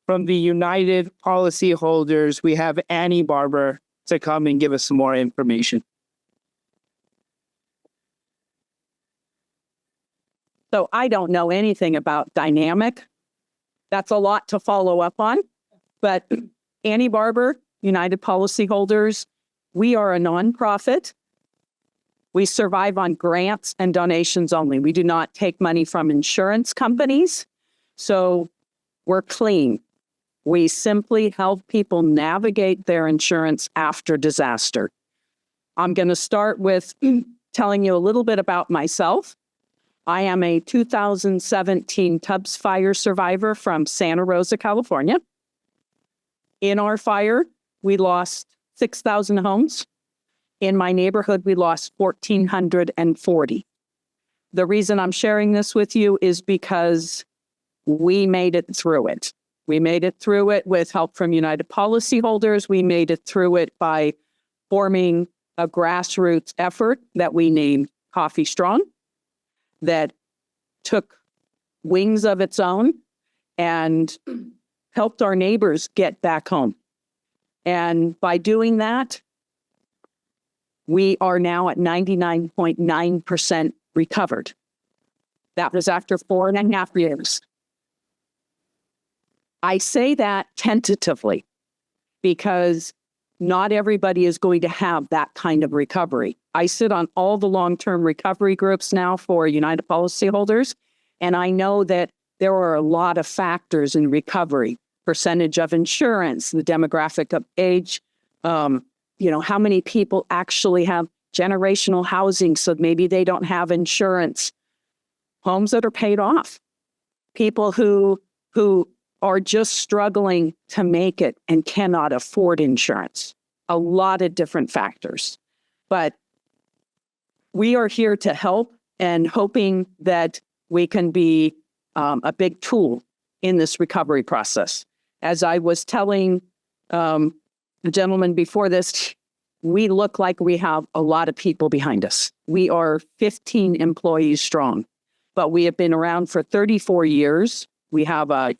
from the United policyholders, we have Annie Barber to come and give us some more information. So I don't know anything about dynamic. That's a lot to follow up on. But Annie Barber, United Policyholders, we are a nonprofit. We survive on grants and donations only. We do not take money from insurance companies. So we're clean. We simply help people navigate their insurance after disaster. I'm going to start with telling you a little bit about myself. I am a 2017 Tubbs fire survivor from Santa Rosa, California. In our fire, we lost 6,000 homes. In my neighborhood, we lost 1,440. The reason I'm sharing this with you is because we made it through it. We made it through it with help from United Policyholders. We made it through it by forming a grassroots effort that we named Coffee Strong, that took wings of its own and helped our neighbors get back home. And by doing that, we are now at 99.9% recovered. That was after 4.5 years. I say that tentatively because not everybody is going to have that kind of recovery. I sit on all the long-term recovery groups now for United Policyholders, and I know that there are a lot of factors in recovery: percentage of insurance, the demographic of age, how many people actually have generational housing, so maybe they don't have insurance, homes that are paid off, people who are just struggling to make it and cannot afford insurance. A lot of different factors. But we are here to help and hoping that we can be a big tool in this recovery process. As I was telling the gentleman before this, we look like we have a lot of people behind us. We are 15 employees strong, but we have been around for 34 years. We have a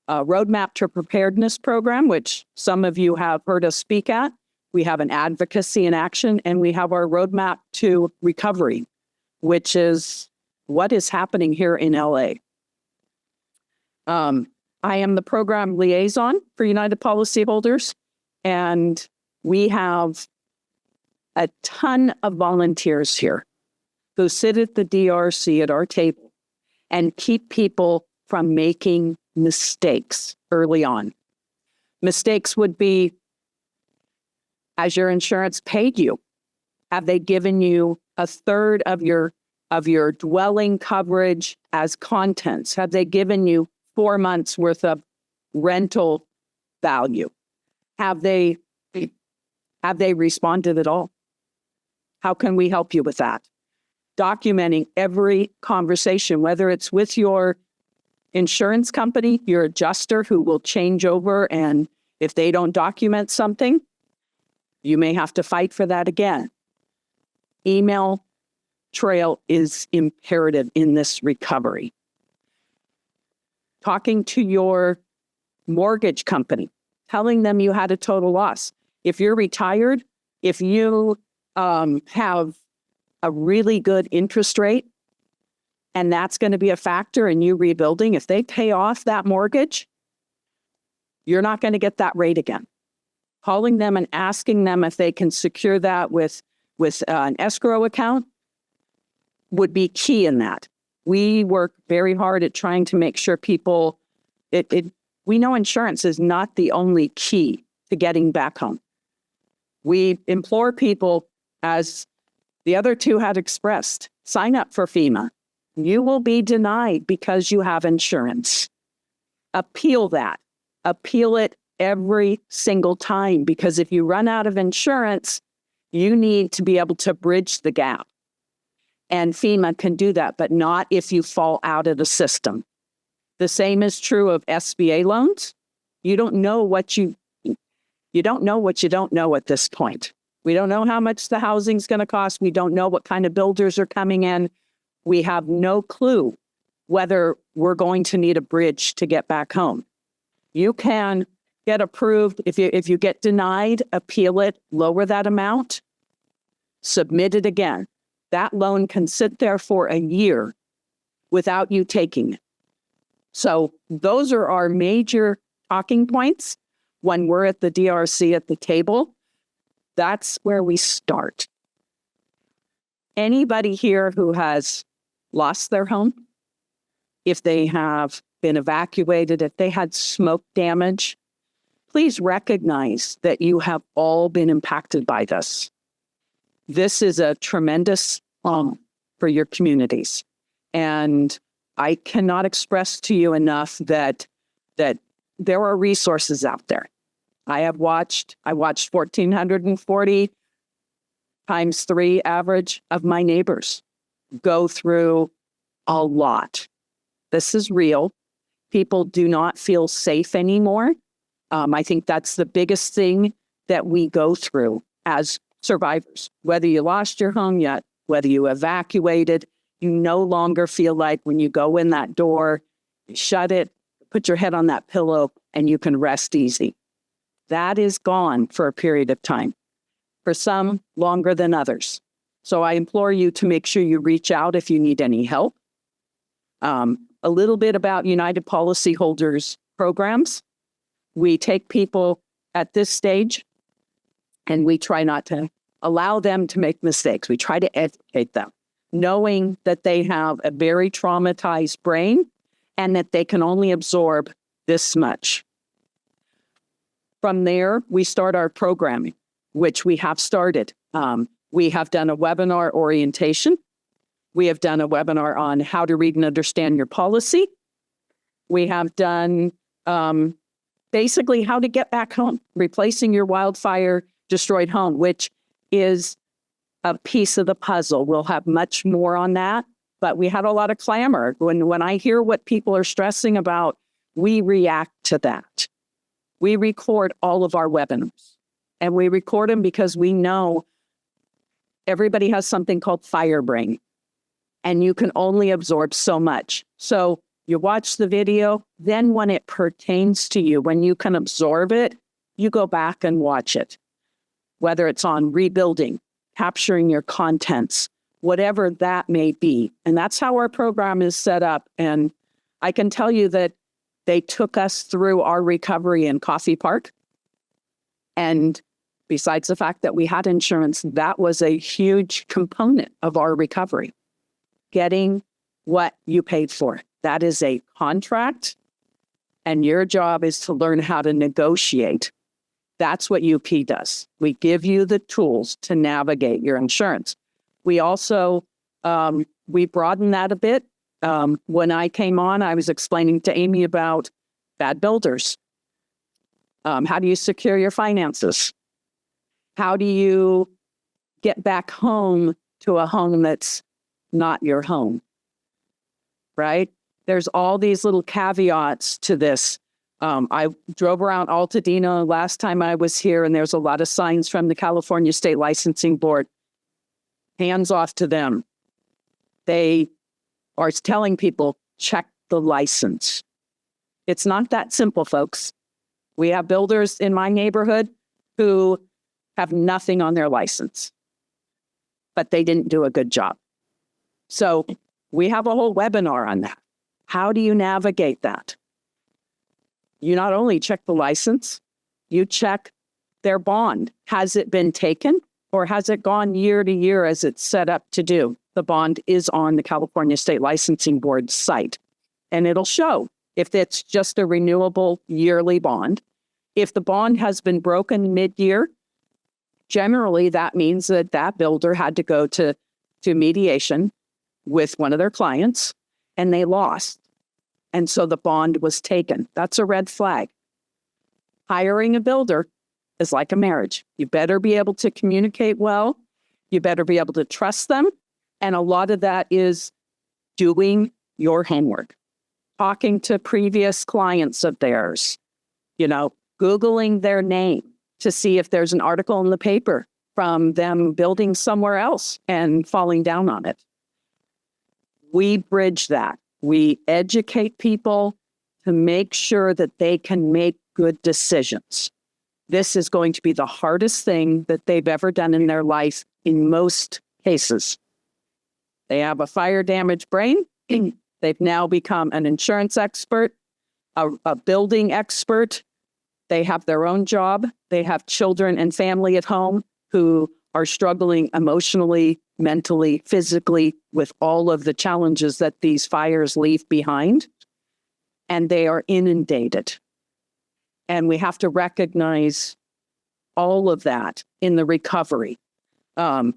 roadmap to preparedness program, which some of you have heard us speak at. We have an advocacy in action, and we have our roadmap to recovery, which is what is happening here in LA. I am the program liaison for United Policyholders, and we have a ton of volunteers here who sit at the DRC at our table and keep people from making mistakes early on. Mistakes would be, has your insurance paid you? Have they given you a third of your dwelling coverage as contents? Have they given you 4 months worth of rental value? Have they responded at all? How can we help you with that? Documenting every conversation, whether it's with your insurance company, your adjuster who will change over, and if they don't document something, you may have to fight for that again. Email trail is imperative in this recovery. Talking to your mortgage company, telling them you had a total loss. If you're retired, if you have a really good interest rate, and that's going to be a factor in you rebuilding, if they pay off that mortgage, you're not going to get that rate again. Calling them and asking them if they can secure that with an escrow account would be key in that. We work very hard at trying to make sure people, we know insurance is not the only key to getting back home. We implore people, as the other two had expressed, sign up for FEMA. You will be denied because you have insurance. Appeal that. Appeal it every single time, because if you run out of insurance, you need to be able to bridge the gap. And FEMA can do that, but not if you fall out of the system. The same is true of SBA loans. You don't know what you don't know at this point. We don't know how much the housing's going to cost. We don't know what kind of builders are coming in. We have no clue whether we're going to need a bridge to get back home. You can get approved. If you get denied, appeal it, lower that amount, submit it again. That loan can sit there for a year without you taking it. So those are our major talking points when we're at the DRC at the table. That's where we start. Anybody here who has lost their home, if they have been evacuated, if they had smoke damage, please recognize that you have all been impacted by this. This is a tremendous for your communities. And I cannot express to you enough that there are resources out there. I watched 1,440 times 3 average of my neighbors go through a lot. This is real. People do not feel safe anymore. I think that's the biggest thing that we go through as survivors. Whether you lost your home yet, whether you evacuated, you no longer feel like when you go in that door, you shut it, put your head on that pillow, and you can rest easy. That is gone for a period of time, for some longer than others. So I implore you to make sure you reach out if you need any help. A little bit about United Policyholders programs. We take people at this stage and we try not to allow them to make mistakes. We try to educate them, knowing that they have a very traumatized brain and that they can only absorb this much. From there, we start our programming, which we have started. We have done a webinar orientation. We have done a webinar on how to read and understand your policy. We have done basically how to get back home, replacing your wildfire destroyed home, which is a piece of the puzzle. We'll have much more on that, but we had a lot of clamor. When I hear what people are stressing about, we react to that. We record all of our webinars, and we record them because we know everybody has something called fire brain, and you can only absorb so much. So you watch the video, then when it pertains to you, when you can absorb it, you go back and watch it. Whether it's on rebuilding, capturing your contents, whatever that may be. And that's how our program is set up. And I can tell you that they took us through our recovery in Coffee Park. And besides the fact that we had insurance, that was a huge component of our recovery. Getting what you paid for. That is a contract, and your job is to learn how to negotiate. That's what UP does. We give you the tools to navigate your insurance. We also, we broaden that a bit. When I came on, I was explaining to Amy about bad builders. How do you secure your finances? How do you get back home to a home that's not your home? Right? There's all these little caveats to this. I drove around Altadena last time I was here, and there's a lot of signs from the California State Licensing Board. Hands off to them. They are telling people, check the license. It's not that simple, folks. We have builders in my neighborhood who have nothing on their license, but they didn't do a good job. So we have a whole webinar on that. How do you navigate that? You not only check the license, you check their bond. Has it been taken, or has it gone year to year as it's set up to do? The bond is on the California State Licensing Board site, and it'll show if it's just a renewable yearly bond. If the bond has been broken mid-year, generally that means that that builder had to go to mediation with one of their clients, and they lost. And so the bond was taken. That's a red flag. Hiring a builder is like a marriage. You better be able to communicate well. You better be able to trust them. And a lot of that is doing your homework, talking to previous clients of theirs, Googling their name to see if there's an article in the paper from them building somewhere else and falling down on it. We bridge that. We educate people to make sure that they can make good decisions. This is going to be the hardest thing that they've ever done in their life in most cases. They have a fire damaged brain. They've now become an insurance expert, a building expert. They have their own job. They have children and family at home who are struggling emotionally, mentally, physically with all of the challenges that these fires leave behind. And they are inundated. And we have to recognize all of that in the recovery. And,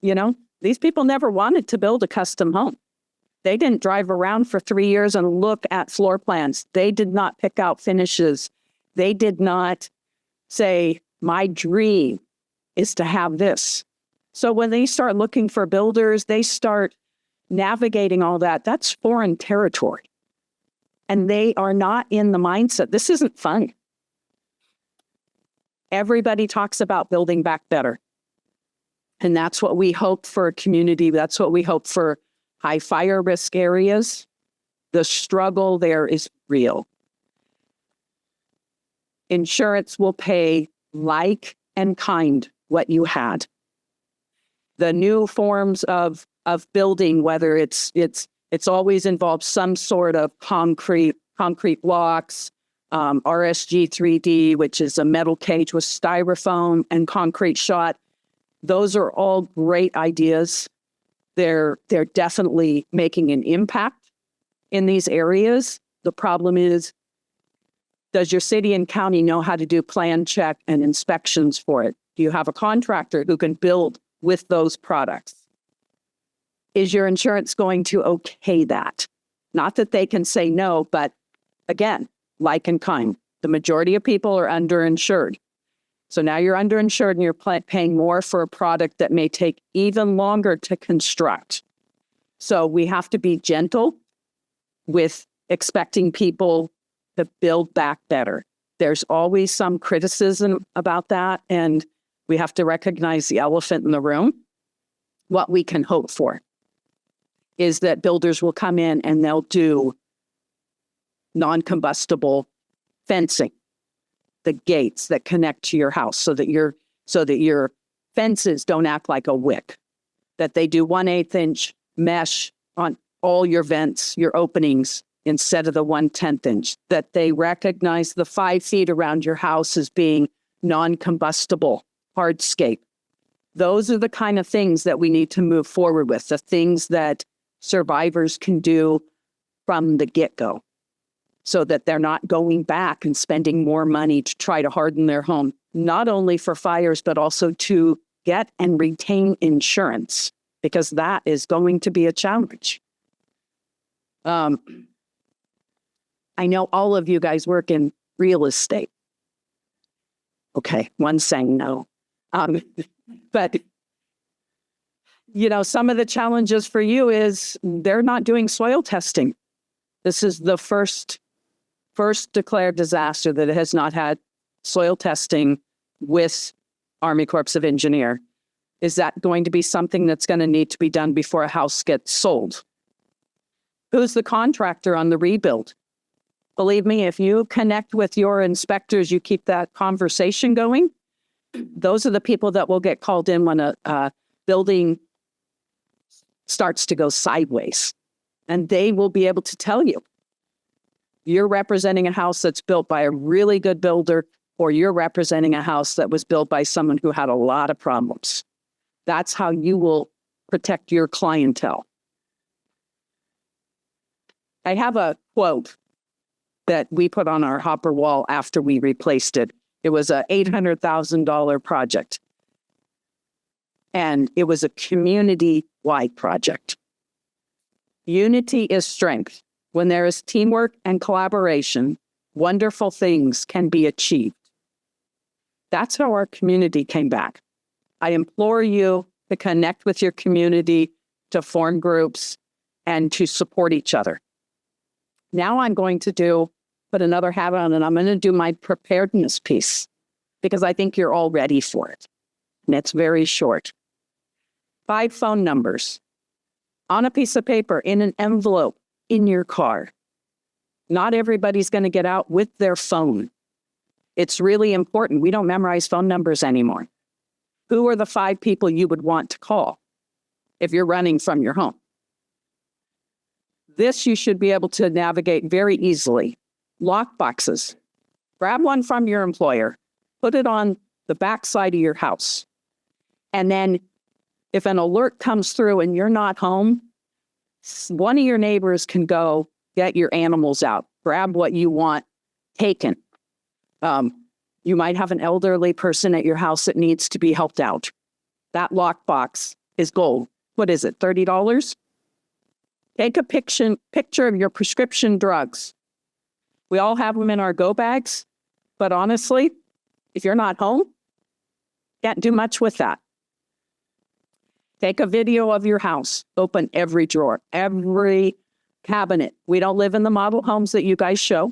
you know, these people never wanted to build a custom home. They didn't drive around for 3 years and look at floor plans. They did not pick out finishes. They did not say, my dream is to have this. So when they start looking for builders, they start navigating all that. That's foreign territory. And they are not in the mindset. This isn't fun. Everybody talks about building back better. And that's what we hope for a community. That's what we hope for high fire risk areas. The struggle there is real. Insurance will pay like and kind what you had. The new forms of building, whether it's always involved some sort of concrete blocks, RSG 3D, which is a metal cage with styrofoam and concrete shot. Those are all great ideas. They're definitely making an impact in these areas. The problem is, does your city and county know how to do plan check and inspections for it? Do you have a contractor who can build with those products? Is your insurance going to okay that? Not that they can say no, but again, like and kind. The majority of people are underinsured. So now you're underinsured and you're paying more for a product that may take even longer to construct. So we have to be gentle with expecting people to build back better. There's always some criticism about that, and we have to recognize the elephant in the room. What we can hope for is that builders will come in and they'll do non-combustible fencing, the gates that connect to your house so that your fences don't act like a wick, that they do 1/8 inch mesh on all your vents, your openings, instead of the 1/10 inch, that they recognize the 5 feet around your house as being non-combustible hardscape. Those are the kind of things that we need to move forward with, the things that survivors can do from the get-go, so that they're not going back and spending more money to try to harden their home, not only for fires, but also to get and retain insurance, because that is going to be a challenge. I know all of you guys work in real estate. Okay, one saying no. But, you know, some of the challenges for you is they're not doing soil testing. This is the first declared disaster that has not had soil testing with Army Corps of Engineer. Is that going to be something that's going to need to be done before a house gets sold? Who's the contractor on the rebuild? Believe me, if you connect with your inspectors, you keep that conversation going, those are the people that will get called in when a building starts to go sideways. And they will be able to tell you, you're representing a house that's built by a really good builder, or you're representing a house that was built by someone who had a lot of problems. That's how you will protect your clientele. I have a quote that we put on our hopper wall after we replaced it. It was a $800,000 project. And it was a community-wide project. Unity is strength. When there is teamwork and collaboration, wonderful things can be achieved. That's how our community came back. I implore you to connect with your community, to form groups, and to support each other. Now I'm going to put another hat on, and I'm going to do my preparedness piece, because I think you're all ready for it. And it's very short. 5 phone numbers on a piece of paper, in an envelope, in your car. Not everybody's going to get out with their phone. It's really important. We don't memorize phone numbers anymore. Who are the 5 people you would want to call if you're running from your home? This you should be able to navigate very easily. Lock boxes. Grab one from your employer, put it on the back side of your house. And then if an alert comes through and you're not home, one of your neighbors can go get your animals out, grab what you want taken. You might have an elderly person at your house that needs to be helped out. That lockbox is gold. What is it, $30? Take a picture of your prescription drugs. We all have them in our go bags, but honestly, if you're not home, can't do much with that. Take a video of your house. Open every drawer, every cabinet. We don't live in the model homes that you guys show.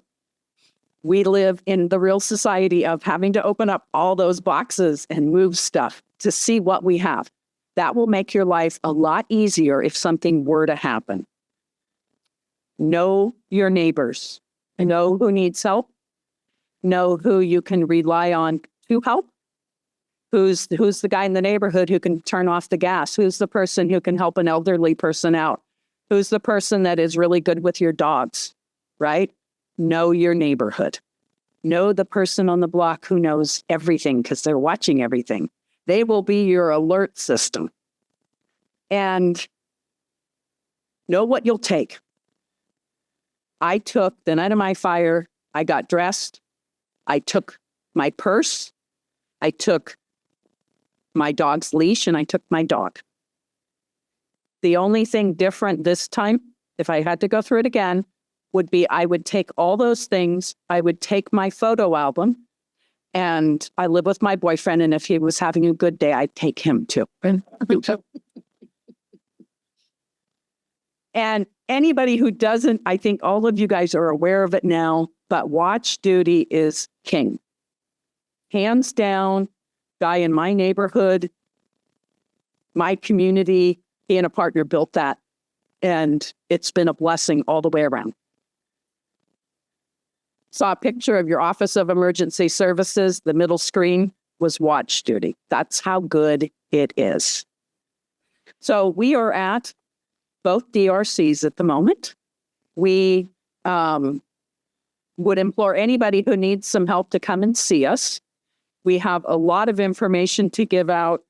We live in the real society of having to open up all those boxes and move stuff to see what we have. That will make your life a lot easier if something were to happen. Know your neighbors. Know who needs help. Know who you can rely on to help. Who's the guy in the neighborhood who can turn off the gas? Who's the person who can help an elderly person out? Who's the person that is really good with your dogs, right? Know your neighborhood. Know the person on the block who knows everything because they're watching everything. They will be your alert system. And know what you'll take. I took the night of my fire, I got dressed. I took my purse. I took my dog's leash and I took my dog. The only thing different this time, if I had to go through it again, would be I would take all those things. I would take my photo album, and I live with my boyfriend, and if he was having a good day, I'd take him too. And anybody who doesn't, I think all of you guys are aware of it now, but watch duty is king. Hands down, guy in my neighborhood, my community, he and a partner built that. And it's been a blessing all the way around. Saw a picture of your Office of Emergency Services. The middle screen was watch duty. That's how good it is. So we are at both DRCs at the moment. We would implore anybody who needs some help to come and see us. We have a lot of information to give out,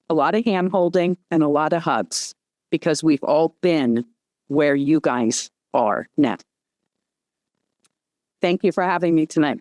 a lot of hand-holding, and a lot of hugs, because we've all been where you guys are now. Thank you for having me tonight.